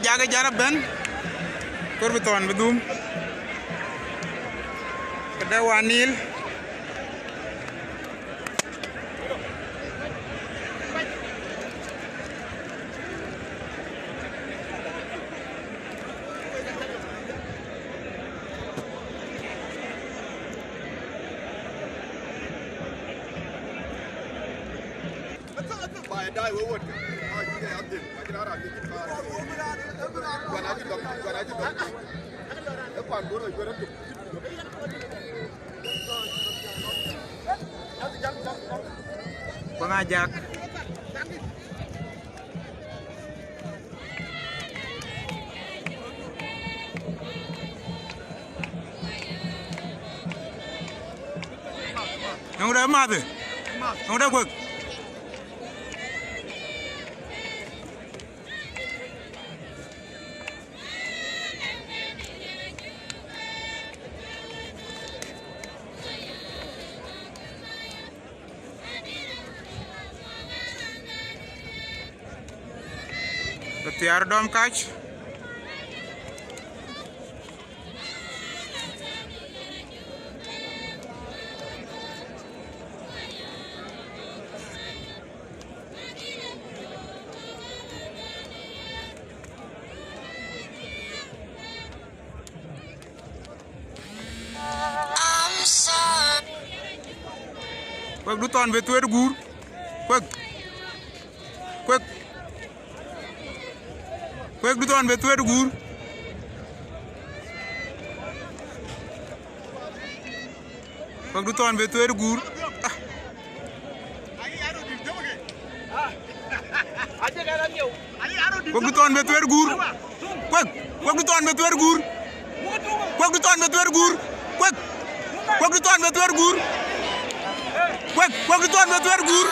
jaga jarab ben korbiton bedum kada wanil pengajak yang udah emas tuh, yang udah gue tiar dom kac Quek du ton be tuer gur quek du ton be tuer gur quek du ton be tuer gur quek du ton be tuer gur quek du ton be tuer gur quek du ton be tuer gur quek du ton be tuer gur quek du ton be tuer gur